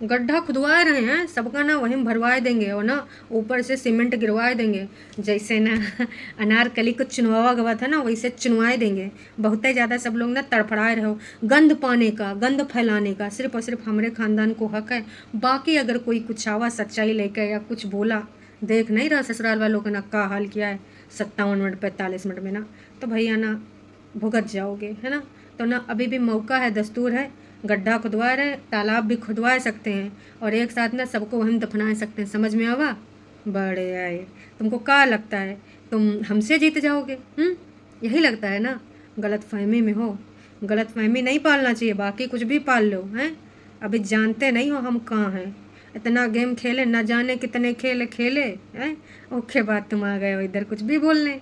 गड्ढा खुदवा रहे हैं सबका ना, वहीं भरवा देंगे और ना ऊपर से सीमेंट गिरवा देंगे। जैसे ना अनारकली को चुनवा गवा था ना, वैसे चुनवाए देंगे। बहुत ही ज़्यादा सब लोग ना तड़फड़ाए रहो। गंद पाने का, गंद फैलाने का सिर्फ और सिर्फ हमारे ख़ानदान को हक है। बाकी अगर कोई कुछ आवा सच्चाई लेकर या कुछ बोला, देख नहीं रहा ससुराल वालों का ना क्या हाल किया है 57 मिनट 45 मिनट में ना, तो भैया ना भुगत जाओगे, है ना। तो ना अभी भी मौका है, दस्तूर है। गड्ढा खुदवा रहे, तालाब भी खुदवा सकते हैं और एक साथ ना सबको वहीं दफना सकते हैं। समझ में आवा? बड़े आए। तुमको क्या लगता है तुम हमसे जीत जाओगे? यही लगता है ना? गलत फहमी में हो। गलत फहमी नहीं पालना चाहिए, बाकी कुछ भी पाल लो हैं। अभी जानते नहीं हो हम कहाँ हैं। इतना गेम खेले, न जाने कितने खेल खेले हैं। ओके बाद तुम आ गए हो इधर कुछ भी बोलने।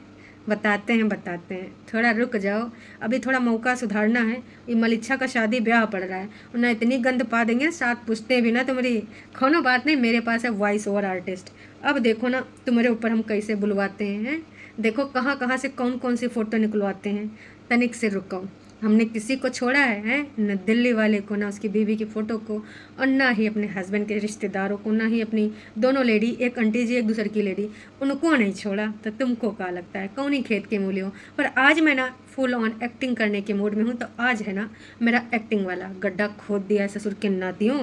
बताते हैं, थोड़ा रुक जाओ। अभी थोड़ा मौका सुधारना है। ये मलिच्छा का शादी ब्याह पड़ रहा है, उन्हें इतनी गंद पा देंगे साथ पूछते भी ना तुम्हारी कोनो बात नहीं। मेरे पास है वॉइस ओवर आर्टिस्ट। अब देखो ना तुम्हारे ऊपर हम कैसे बुलवाते हैं। देखो कहाँ कहाँ से कौन कौन सी फ़ोटो निकलवाते हैं। तनिक से रुको, हमने किसी को छोड़ा है न दिल्ली वाले को, ना उसकी बीवी की फ़ोटो को, और ना ही अपने हस्बैंड के रिश्तेदारों को, ना ही अपनी दोनों लेडी, एक आंटी जी एक दूसरे की लेडी, उनको नहीं छोड़ा। तो तुमको क्या लगता है कौन ही खेत के मूली हो? पर आज मैं ना फुल ऑन एक्टिंग करने के मूड में हूँ। तो आज है ना मेरा एक्टिंग वाला गड्ढा खोद दिया है ससुर के नातियों।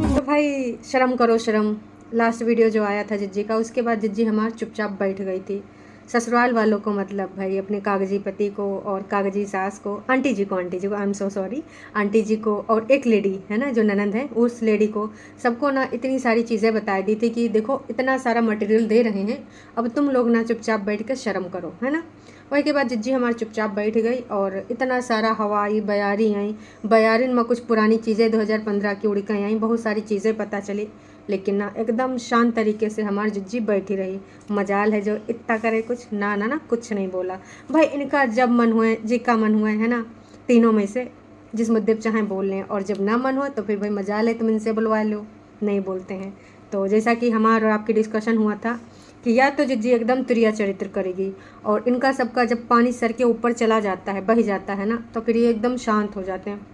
तो भाई शर्म करो शर्म। लास्ट वीडियो जो आया था जिज्जी का, उसके बाद जिज्जी हमार चुपचाप बैठ गई थी। ससुराल वालों को मतलब भाई अपने कागजी पति को और कागजी सास को, आंटी जी को I am so sorry, auntie ji को और एक लेडी है ना जो ननंद है, उस लेडी को, सबको ना इतनी सारी चीज़ें बता दी थी कि देखो इतना सारा मटेरियल दे रहे हैं, अब तुम लोग ना चुपचाप बैठ कर शर्म करो, है ना। वही के बाद जिज्जी हमारी चुपचाप बैठ गई और इतना सारा हवाई बयारी आई। बयारिन में कुछ पुरानी चीज़ें 2015 की उड़ के आई, बहुत सारी चीज़ें पता चली। लेकिन ना एकदम शांत तरीके से हमारी जिज्जी बैठी रही। मजाल है जो इतना करे कुछ ना ना ना कुछ नहीं बोला। भाई इनका जब मन हुए, जी का मन हुए, है ना, तीनों में से जिस मुद्दे पर चाहें बोल लें, और जब ना मन हो तो फिर भाई मजाल है तुम इनसे बुलवा लो, नहीं बोलते हैं। तो जैसा कि हमारा और आपकी डिस्कशन हुआ था कि या तो जिज्जी एकदम तुरिया चरित्र करेगी और इनका सबका जब पानी सर के ऊपर चला जाता है, बह जाता है ना, तो फिर ये एकदम शांत हो जाते हैं,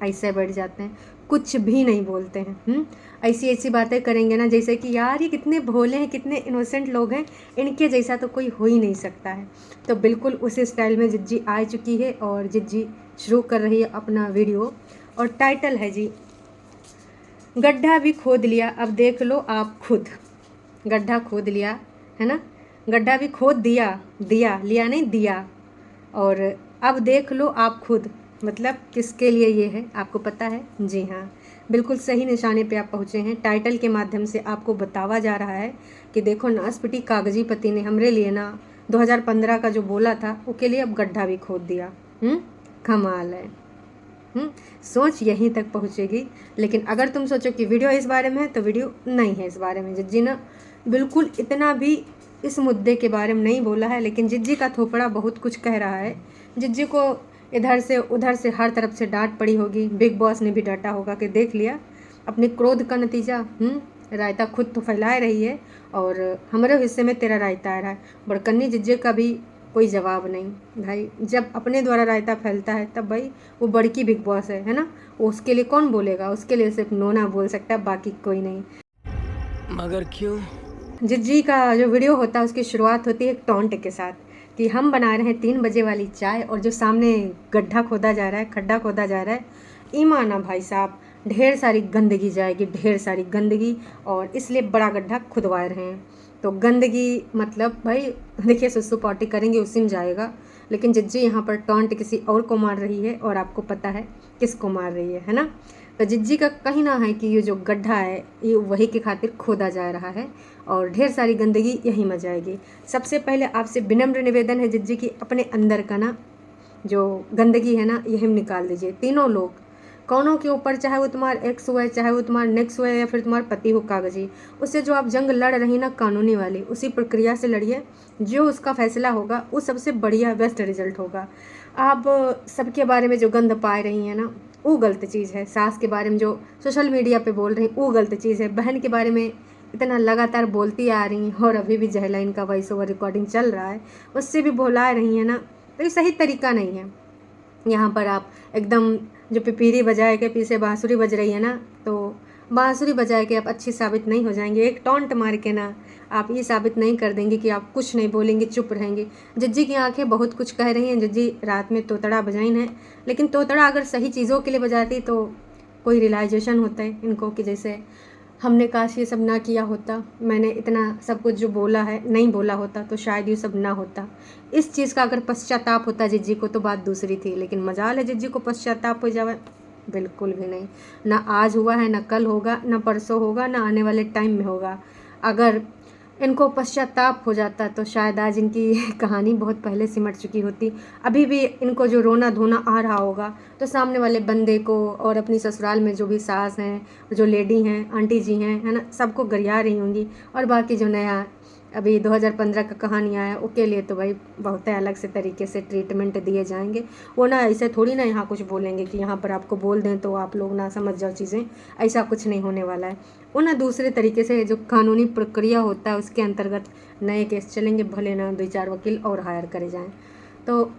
ऐसे बैठ जाते हैं, कुछ भी नहीं बोलते हैं। ऐसी ऐसी बातें करेंगे ना जैसे कि यार ये कितने भोले हैं, कितने इनोसेंट लोग हैं, इनके जैसा तो कोई हो ही नहीं सकता है। तो बिल्कुल उसी स्टाइल में जिज्जी आ चुकी है और जिज्जी शुरू कर रही है अपना वीडियो। और टाइटल है जी, गड्ढा भी खोद लिया अब देख लो आप खुद। गड्ढा खोद लिया है ना, गड्ढा भी खोद दिया, दिया लिया नहीं दिया, और अब देख लो आप खुद। मतलब किसके लिए ये है आपको पता है? जी हाँ, बिल्कुल सही निशाने पे आप पहुँचे हैं। टाइटल के माध्यम से आपको बतावा जा रहा है कि देखो नासपिटी कागजी पति ने हमरे लिए ना 2015 का जो बोला था उसके लिए अब गड्ढा भी खोद दिया। कमाल है। सोच यहीं तक पहुँचेगी। लेकिन अगर तुम सोचो कि वीडियो इस बारे में है तो वीडियो नहीं है इस बारे में। जिज्जी ना बिल्कुल इतना भी इस मुद्दे के बारे में नहीं बोला है, लेकिन जिज्जी का थोपड़ा बहुत कुछ कह रहा है। जिज्जी को इधर से उधर से हर तरफ से डांट पड़ी होगी, बिग बॉस ने भी डांटा होगा कि देख लिया अपने क्रोध का नतीजा। रायता खुद तो फैला रही है और हमारे हिस्से में तेरा रायता आ रहा है। बड़कन्नी जिज्जी का भी कोई जवाब नहीं भाई। जब अपने द्वारा रायता फैलता है तब भाई वो बड़की बिग बॉस है ना, उसके लिए कौन बोलेगा? उसके लिए सिर्फ नोना बोल सकता है, बाकी कोई नहीं। मगर क्यों? जिज्जी का जो वीडियो होता है उसकी शुरुआत होती है एक टॉन्ट के साथ कि हम बना रहे हैं 3 बजे वाली चाय और जो सामने गड्ढा खोदा जा रहा है, खड्डा खोदा जा रहा है, ईमाना भाई साहब ढेर सारी गंदगी जाएगी, ढेर सारी गंदगी, और इसलिए बड़ा गड्ढा खुदवा रहे हैं। तो गंदगी मतलब भाई देखिए सुसु पॉटी करेंगे उसी में जाएगा। लेकिन जिज्जी यहाँ पर टॉन्ट किसी और को मार रही है और आपको पता है किसको मार रही है ना। तो जिज्जी का कहना है कि ये जो गड्ढा है ये वही के खातिर खोदा जा रहा है और ढेर सारी गंदगी यहीं में जाएगी। सबसे पहले आपसे विनम्र निवेदन है जिज्जी की, अपने अंदर का ना जो गंदगी है ना यही निकाल दीजिए। तीनों लोग कौनों के ऊपर, चाहे वो तुम्हारा एक्स हुआ है, चाहे वो तुम्हारा नेक्स्ट हुआ है, या फिर तुम्हारा पति हो कागजी, उससे जो आप जंग लड़ रही ना कानूनी वाली, उसी प्रक्रिया से लड़िए। जो उसका फैसला होगा वो सबसे बढ़िया बेस्ट रिजल्ट होगा। आप सबके बारे में जो गंद पा रही हैं ना वो गलत चीज़ है। सास के बारे में जो सोशल मीडिया पे बोल रही वो गलत चीज़ है। बहन के बारे में इतना लगातार बोलती आ रही हैं और अभी भी जहला इनका वॉइस ओवर रिकॉर्डिंग चल रहा है उससे भी बोला रही है ना, तो ये सही तरीका नहीं है। यहाँ पर आप एकदम जो पिपीरी बजाए के पीछे बांसुरी बज रही है ना, तो बांसुरी बजाए के आप अच्छी साबित नहीं हो जाएंगे। एक टॉन्ट मार के ना आप ये साबित नहीं कर देंगे कि आप कुछ नहीं बोलेंगे, चुप रहेंगे। जज्जी की आंखें बहुत कुछ कह रही हैं। जज्जी रात में तोतड़ा बजाइन है, लेकिन तोतड़ा अगर सही चीज़ों के लिए बजाती तो कोई रियलाइजेशन होता है इनको कि जैसे हमने काश ये सब ना किया होता, मैंने इतना सब कुछ जो बोला है नहीं बोला होता तो शायद ये सब ना होता। इस चीज़ का अगर पश्चाताप होता जिज्जी को तो बात दूसरी थी, लेकिन मजाल है जिज्जी को पश्चाताप हो जाए? बिल्कुल भी नहीं। ना आज हुआ है, ना कल होगा, ना परसों होगा, ना आने वाले टाइम में होगा। अगर इनको पश्चाताप हो जाता तो शायद आज इनकी कहानी बहुत पहले सिमट चुकी होती। अभी भी इनको जो रोना धोना आ रहा होगा तो सामने वाले बंदे को और अपनी ससुराल में जो भी सास हैं, जो लेडी हैं, आंटी जी हैं, है ना, सबको गरिया रही होंगी। और बाकी जो नया अभी 2015 का कहानी आया उसके लिए तो भाई बहुत अलग से तरीके से ट्रीटमेंट दिए जाएंगे। वो ना ऐसे थोड़ी ना यहाँ कुछ बोलेंगे कि यहाँ पर आपको बोल दें तो आप लोग ना समझ जाओ चीज़ें, ऐसा कुछ नहीं होने वाला है। वो ना दूसरे तरीके से जो कानूनी प्रक्रिया होता है उसके अंतर्गत नए केस चलेंगे, भले ना 2-4 वकील और हायर करे जाएँ। तो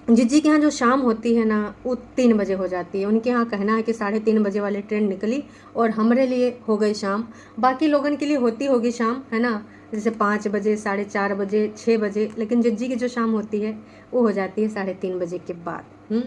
जिज्जी के यहाँ जो शाम होती है ना वो 3 बजे हो जाती है। उनके यहाँ कहना है कि 3:30 बजे वाली ट्रेन निकली और हमारे लिए हो गई शाम, बाकी लोगों के लिए होती होगी शाम, है ना, जैसे 5 बजे, 4:30 बजे, 6 बजे, लेकिन जिज्जी की जो शाम होती है वो हो जाती है 3:30 बजे के बाद।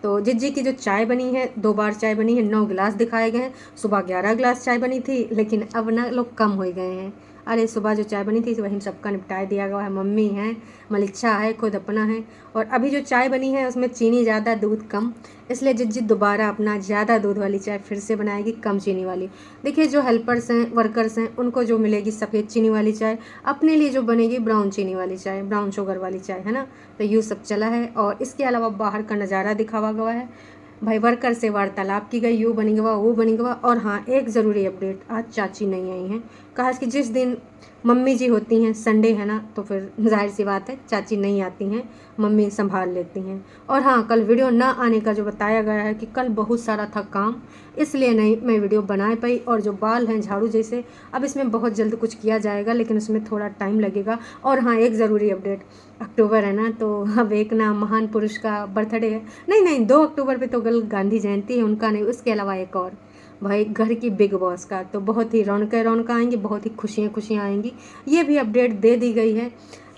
तो जिज्जी की जो चाय बनी है, 2 बार चाय बनी है, 9 गिलास दिखाए गए हैं। सुबह 11 गिलास चाय बनी थी, लेकिन अब ना लोग कम हो गए हैं। अरे सुबह जो चाय बनी थी वही सबका निपटाए दिया गया है। मम्मी है, मलिच्छा है, खुद अपना है। और अभी जो चाय बनी है उसमें चीनी ज़्यादा, दूध कम, इसलिए जिज्जी दोबारा अपना ज़्यादा दूध वाली चाय फिर से बनाएगी, कम चीनी वाली। देखिए जो हेल्पर्स हैं, वर्कर्स हैं, उनको जो मिलेगी सफ़ेद चीनी वाली चाय, अपने लिए जो बनेगी ब्राउन चीनी वाली चाय, ब्राउन शुगर वाली चाय, है ना। तो यूँ सब चला है। और इसके अलावा बाहर का नज़ारा दिखावा गया है। भाई वर्कर से वार्तालाप की गई, यूँ बनी गवा, वो बनी गवा। और हाँ, एक ज़रूरी अपडेट, आज चाची नहीं आई हैं। कहा कि जिस दिन मम्मी जी होती हैं, संडे है ना, तो फिर जाहिर सी बात है चाची नहीं आती हैं, मम्मी संभाल लेती हैं। और हाँ, कल वीडियो ना आने का जो बताया गया है कि कल बहुत सारा था काम, इसलिए नहीं मैं वीडियो बना पाई। और जो बाल हैं झाड़ू जैसे, अब इसमें बहुत जल्द कुछ किया जाएगा, लेकिन उसमें थोड़ा टाइम लगेगा। और हाँ, एक ज़रूरी अपडेट, अक्टूबर है ना, तो अब एक ना महान पुरुष का बर्थडे है। नहीं, 2 अक्टूबर पे तो कल गांधी जयंती है, उनका नहीं, उसके अलावा एक और भाई घर की बिग बॉस का, तो बहुत ही रौनक आएंगी, बहुत ही खुशियाँ आएंगी। ये भी अपडेट दे दी गई है।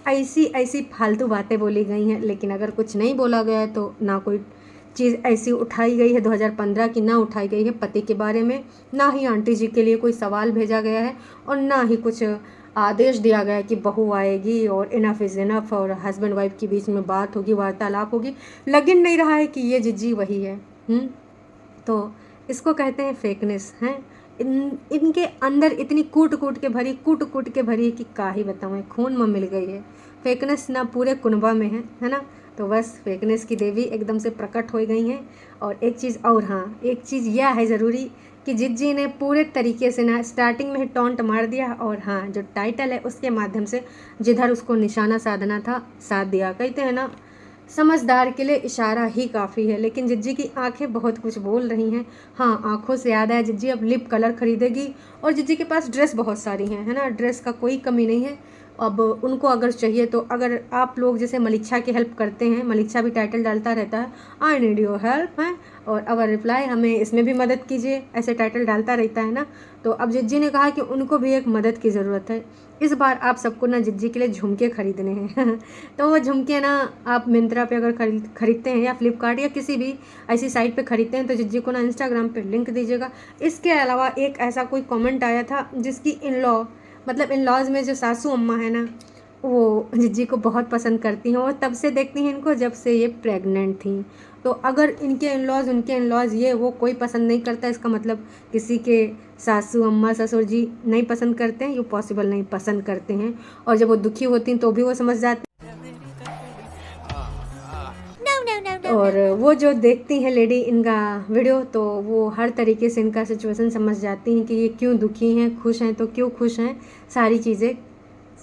ऐसी फालतू बातें बोली गई हैं, लेकिन अगर कुछ नहीं बोला गया है तो ना कोई चीज़ ऐसी उठाई गई है 2015 की, ना उठाई गई है पति के बारे में, ना ही आंटी जी के लिए कोई सवाल भेजा गया है, और ना ही कुछ आदेश दिया गया है कि बहू आएगी और इनफ इज़ इनफ और हस्बैंड वाइफ के बीच में बात होगी, वार्तालाप होगी। लग नहीं रहा है कि ये जिज्जी वही है। तो इसको कहते हैं फेकनेस हैं। इनके अंदर इतनी कूट कूट के भरी कि का ही बताऊँ, खून में मिल गई है। फेकनेस ना पूरे कुनबा में है ना। तो बस फेकनेस की देवी एकदम से प्रकट हो गई हैं। और एक चीज़ और, हाँ, एक चीज़ यह है ज़रूरी कि जिज्जी ने पूरे तरीके से ना स्टार्टिंग में ही टॉन्ट मार दिया, और हाँ, जो टाइटल है उसके माध्यम से जिधर उसको निशाना साधना था साध दिया। कहते हैं ना, समझदार के लिए इशारा ही काफ़ी है। लेकिन जिज्जी की आंखें बहुत कुछ बोल रही हैं। हाँ, आंखों से याद है, जिज्जी अब लिप कलर खरीदेगी, और जिज्जी के पास ड्रेस बहुत सारी हैं, है ना, ड्रेस का कोई कमी नहीं है। अब उनको अगर चाहिए तो, अगर आप लोग जैसे मलिच्छा की हेल्प करते हैं, मलिच्छा भी टाइटल डालता रहता है, आई नीड योर हेल्प, है, और अवर रिप्लाई, हमें इसमें भी मदद कीजिए, ऐसे टाइटल डालता रहता है ना। तो अब जिज्जी ने कहा कि उनको भी एक मदद की ज़रूरत है। इस बार आप सबको ना जिज्जी के लिए झुमके खरीदने हैं तो वो झुमके ना आप मिंत्रा पे अगर खरीदते हैं या फ्लिपकार्ट या किसी भी ऐसी साइट पे खरीदते हैं तो जिज्जी को ना इंस्टाग्राम पे लिंक दीजिएगा। इसके अलावा एक ऐसा कोई कमेंट आया था जिसकी इन लॉज में जो सासू अम्मा है ना, वो जिज्जी को बहुत पसंद करती हैं, और तब से देखती हैं इनको जब से ये प्रेग्नेंट थी। तो अगर इनके इन-लॉज़, उनके इन-लॉज़ ये वो कोई पसंद नहीं करता, इसका मतलब किसी के सासू अम्मा ससुर जी नहीं पसंद करते हैं, ये पॉसिबल नहीं, पसंद करते हैं। और जब वो दुखी होती हैं तो भी वो समझ जाते हैं। और वो जो देखती हैं लेडी इनका वीडियो, तो वो हर तरीके से इनका सिचुएशन समझ जाती हैं कि ये क्यों दुखी हैं, खुश हैं तो क्यों खुश हैं, सारी चीज़ें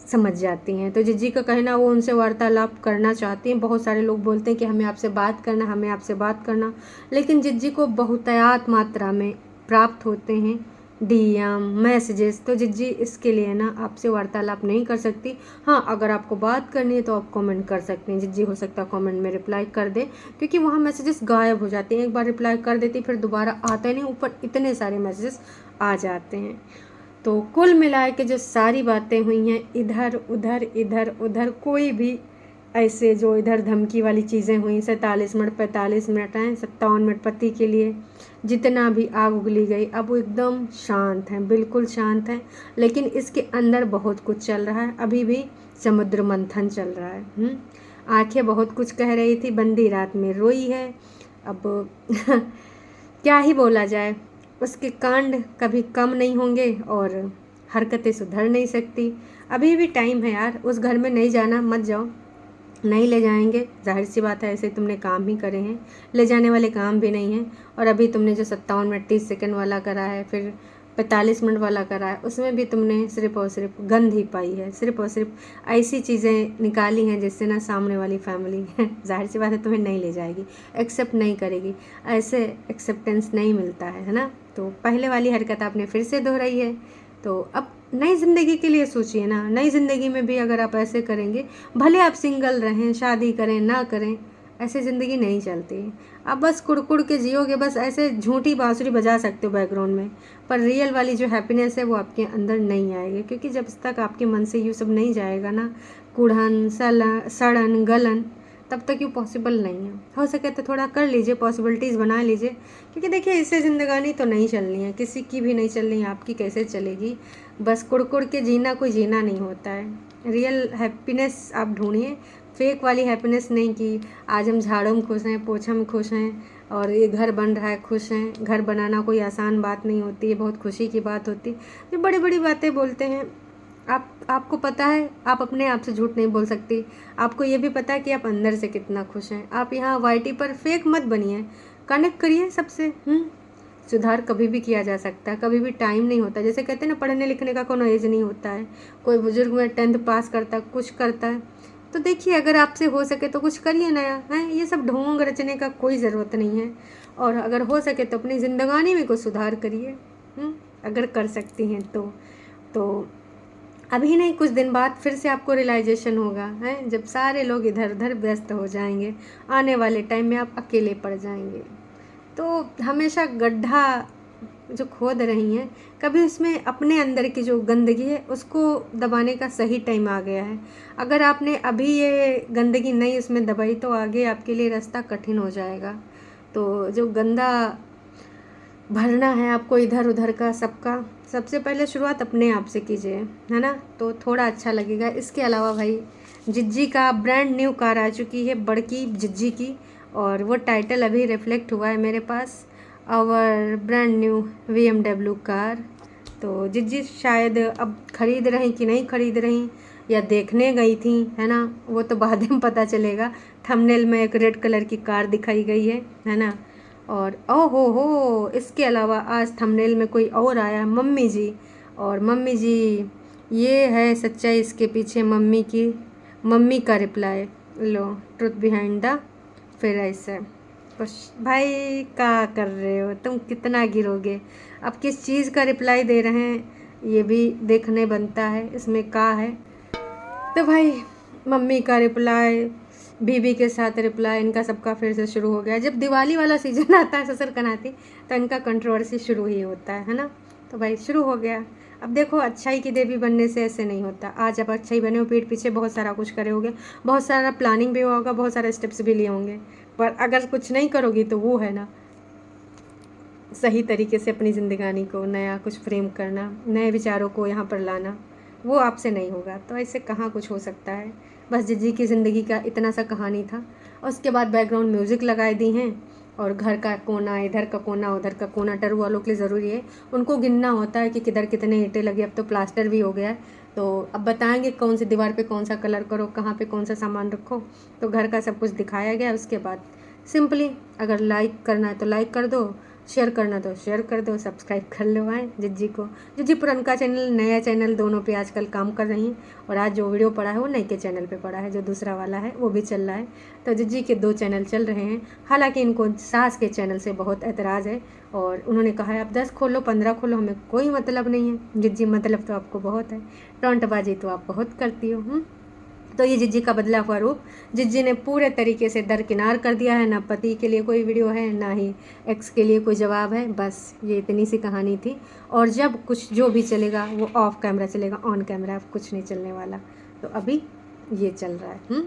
समझ जाती हैं। तो जिज्जी का कहना, वो उनसे वार्तालाप करना चाहती हैं। बहुत सारे लोग बोलते हैं कि हमें आपसे बात करना, लेकिन जिज्जी को बहुतायत मात्रा में प्राप्त होते हैं डीएम मैसेजेस, तो जिज्जी इसके लिए ना आपसे वार्तालाप नहीं कर सकती। हाँ, अगर आपको बात करनी है तो आप कमेंट कर सकते हैं। जिज्जी हो सकता है कमेंट में रिप्लाई कर दे, क्योंकि वहाँ मैसेजेस गायब हो जाते हैं। एक बार रिप्लाई कर देती फिर दोबारा आता ही नहीं, ऊपर इतने सारे मैसेजेस आ जाते हैं। तो कुल मिला के जो सारी बातें हुई हैं इधर उधर कोई भी ऐसे जो इधर धमकी वाली चीज़ें हुई, 47 मिनट 45 मिनट हैं, 57 मिनट पति के लिए जितना भी आग उगली गई, अब वो एकदम शांत हैं, बिल्कुल शांत हैं। लेकिन इसके अंदर बहुत कुछ चल रहा है, अभी भी समुद्र मंथन चल रहा है। आंखें बहुत कुछ कह रही थी, बंदी रात में रोई है। अब क्या ही बोला जाए, उसके कांड कभी कम नहीं होंगे और हरकतें सुधर नहीं सकती। अभी भी टाइम है यार, उस घर में नहीं जाना, मत जाओ, नहीं ले जाएंगे, जाहिर सी बात है, ऐसे तुमने काम ही करे हैं, ले जाने वाले काम भी नहीं हैं। और अभी तुमने जो 57 मिनट 30 सेकंड वाला करा है, फिर 45 मिनट वाला करा है, उसमें भी तुमने सिर्फ और सिर्फ गंद ही पाई है, सिर्फ और सिर्फ ऐसी चीज़ें निकाली हैं जिससे ना सामने वाली फैमिली जाहिर सी बात है तुम्हें नहीं ले जाएगी, एक्सेप्ट नहीं करेगी, ऐसे एक्सेप्टेंस नहीं मिलता है ना। तो पहले वाली हरकत आपने फिर से दोहराई है। तो अब नई ज़िंदगी के लिए सोचिए ना, नई ज़िंदगी में भी अगर आप ऐसे करेंगे, भले आप सिंगल रहें, शादी करें ना करें, ऐसे ज़िंदगी नहीं चलती। आप बस कुड़कुड़ के जियोगे, बस ऐसे झूठी बांसुरी बजा सकते हो बैकग्राउंड में, पर रियल वाली जो हैप्पीनेस है वो आपके अंदर नहीं आएगी। क्योंकि जब तक आपके मन से ये सब नहीं जाएगा ना, कुढ़न सड़न गलन, तब तक ये पॉसिबल नहीं है। हो सके तो थोड़ा कर लीजिए, पॉसिबिलिटीज़ बना लीजिए। क्योंकि देखिए, इससे ज़िंदगानी तो नहीं चलनी है, किसी की भी नहीं चलनी है, आपकी कैसे चलेगी। बस कुड़कुड़ के जीना कोई जीना नहीं होता है। रियल हैप्पीनेस आप ढूंढिए, फेक वाली हैप्पीनेस नहीं कि आज हम झाड़ों में खुश हैं, पोछा में खुश हैं और ये घर बन रहा है खुश हैं। घर बनाना कोई आसान बात नहीं होती है, बहुत खुशी की बात होती है। जो बड़ी बड़ी बातें बोलते हैं, आपको पता है आप अपने आप से झूठ नहीं बोल सकती। आपको ये भी पता है कि आप अंदर से कितना खुश हैं। आप यहाँ वाईटी पर फेक मत बनिए, कनेक्ट करिए सबसे। सुधार कभी भी किया जा सकता है, कभी भी टाइम नहीं होता। जैसे कहते हैं ना, पढ़ने लिखने का कोई एज नहीं होता है। कोई बुजुर्ग में 10th पास करता है, कुछ करता है, तो देखिए अगर आपसे हो सके तो कुछ करिए नया है। ये सब ढोंग रचने का कोई ज़रूरत नहीं है। और अगर हो सके तो अपनी ज़िंदगानी में कुछ सुधार करिए, अगर कर सकती हैं तो अभी नहीं, कुछ दिन बाद फिर से आपको रियलाइजेशन होगा, है जब सारे लोग इधर उधर व्यस्त हो जाएंगे, आने वाले टाइम में आप अकेले पड़ जाएंगे। तो हमेशा गड्ढा जो खोद रही हैं, कभी उसमें अपने अंदर की जो गंदगी है उसको दबाने का सही टाइम आ गया है। अगर आपने अभी ये गंदगी नहीं उसमें दबाई तो आगे आपके लिए रास्ता कठिन हो जाएगा। तो जो गंदा भरना है आपको इधर उधर का सबका, सबसे पहले शुरुआत अपने आप से कीजिए, है ना, तो थोड़ा अच्छा लगेगा। इसके अलावा भाई, जिज्जी का ब्रांड न्यू कार आ चुकी है, बड़की जिज्जी की, और वो टाइटल अभी रिफ्लेक्ट हुआ है मेरे पास, और ब्रांड न्यू BMW कार। तो जिज्जी शायद अब ख़रीद रही कि नहीं ख़रीद रही, या देखने गई थी, है ना, वो तो बाद में पता चलेगा। थंबनेल में एक रेड कलर की कार दिखाई गई है ना। और हो इसके अलावा आज थंबनेल में कोई और आया, मम्मी जी। और मम्मी जी, ये है सच्चाई इसके पीछे, मम्मी का reply low, truth behind the, फिर ऐसे कुछ। भाई क्या कर रहे हो तुम, कितना गिरोगे, अब किस चीज़ का रिप्लाई दे रहे हैं ये भी देखने बनता है, इसमें क्या है। तो भाई मम्मी का रिप्लाई, बीबी के साथ रिप्लाई, इनका सबका फिर से शुरू हो गया। जब दिवाली वाला सीजन आता है ससुर कनाती, तो इनका कंट्रोवर्सी शुरू ही होता है ना। तो भाई शुरू हो गया। अब देखो, अच्छाई की देवी बनने से ऐसे नहीं होता। आज आप अच्छाई बने हो, पीठ पीछे बहुत सारा कुछ करे होगे, बहुत सारा प्लानिंग भी हुआ होगा, बहुत सारे स्टेप्स भी लिए होंगे, पर अगर कुछ नहीं करोगी तो वो है ना, सही तरीके से अपनी ज़िंदगानी को नया कुछ फ्रेम करना, नए विचारों को यहाँ पर लाना, वो आपसे नहीं होगा। तो ऐसे कहाँ कुछ हो सकता है। बस जिज्जी की ज़िंदगी का इतना सा कहानी था। और उसके बाद बैकग्राउंड म्यूज़िक लगाए दी हैं, और घर का कोना, इधर का कोना, उधर का कोना, टरू वालों के लिए ज़रूरी है, उनको गिनना होता है कि किधर कितने ईंटें लगी। अब तो प्लास्टर भी हो गया है, तो अब बताएंगे कौन सी दीवार पे कौन सा कलर करो, कहाँ पे कौन सा सामान रखो। तो घर का सब कुछ दिखाया गया। उसके बाद सिंपली अगर लाइक करना है तो लाइक कर दो, शेयर करना तो शेयर कर दो, सब्सक्राइब कर लो हैं जिज्जी को। जिज्जी पुरनका चैनल, नया चैनल दोनों पे आजकल काम कर रही हैं। और आज जो वीडियो पड़ा है वो नए के चैनल पे पड़ा है, जो दूसरा वाला है वो भी चल रहा है। तो जिज्जी के 2 चैनल चल रहे हैं। हालांकि इनको सास के चैनल से बहुत एतराज़ है और उन्होंने कहा है आप 10 खोलो 15 खोलो, हमें कोई मतलब नहीं है। जिज्जी मतलब तो आपको बहुत है, टोंटबाजी तो आप बहुत करती हो। तो ये जिज्जी का बदला हुआ रूप। जिज्जी ने पूरे तरीके से दरकिनार कर दिया है, ना पति के लिए कोई वीडियो है ना ही एक्स के लिए कोई जवाब है। बस ये इतनी सी कहानी थी। और जब कुछ जो भी चलेगा वो ऑफ कैमरा चलेगा, ऑन कैमरा कुछ नहीं चलने वाला। तो अभी ये चल रहा है।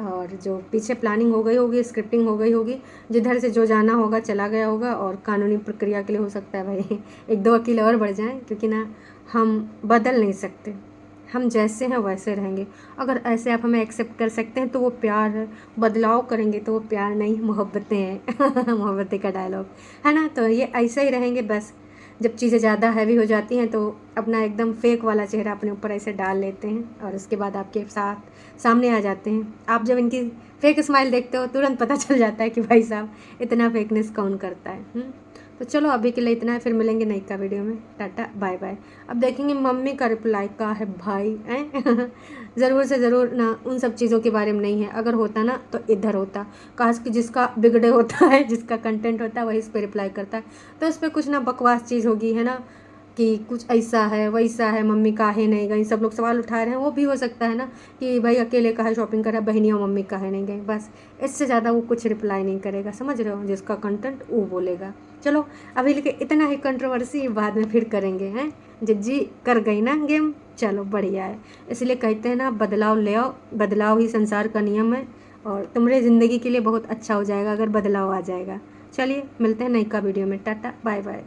और जो पीछे प्लानिंग हो गई होगी, स्क्रिप्टिंग हो गई होगी, जिधर से जो जाना होगा चला गया होगा। और कानूनी प्रक्रिया के लिए हो सकता है भाई 1-2 वकील और बढ़ जाएं, क्योंकि ना हम बदल नहीं सकते, हम जैसे हैं वैसे रहेंगे। अगर ऐसे आप हमें एक्सेप्ट कर सकते हैं तो वो प्यार है, बदलाव करेंगे तो वो प्यार नहीं मोहब्बतें हैं मोहब्बतें का डायलॉग है ना। तो ये ऐसे ही रहेंगे बस। जब चीज़ें ज़्यादा हैवी हो जाती हैं तो अपना एकदम फेक वाला चेहरा अपने ऊपर ऐसे डाल लेते हैं और उसके बाद आपके साथ सामने आ जाते हैं। आप जब इनकी फेक स्माइल देखते हो तुरंत पता चल जाता है कि भाई साहब इतना फेकनेस कौन करता है। तो चलो अभी के लिए इतना है, फिर मिलेंगे नई का वीडियो में। Tata bye bye. अब देखेंगे मम्मी का रिप्लाई का है भाई हैं ज़रूर से ज़रूर ना उन सब चीज़ों के बारे में नहीं है। अगर होता ना तो इधर होता, काश कि जिसका बिगड़े होता है, जिसका कंटेंट होता है वही इस पर रिप्लाई करता है। तो इस पर कुछ ना बकवास चीज़ होगी है ना, कि कुछ ऐसा है वैसा है, मम्मी काहे नहीं गई, सब लोग सवाल उठा रहे हैं। वो भी हो सकता है ना कि भाई अकेले काहे शॉपिंग करा, बहनियों मम्मी काहे नहीं गई। बस इससे ज़्यादा वो कुछ रिप्लाई नहीं करेगा, समझ रहे हो। जिसका कंटेंट वो बोलेगा। चलो अभी लेके इतना ही कंट्रोवर्सी, बाद में फिर करेंगे हैं। जिज्जी कर गई ना गेम, चलो बढ़िया है। इसलिए कहते हैं ना बदलाव ले आओ, बदलाव ही संसार का नियम है। और तुम्हारी ज़िंदगी के लिए बहुत अच्छा हो जाएगा अगर बदलाव आ जाएगा। चलिए मिलते हैं नई का वीडियो में। Tata bye bye.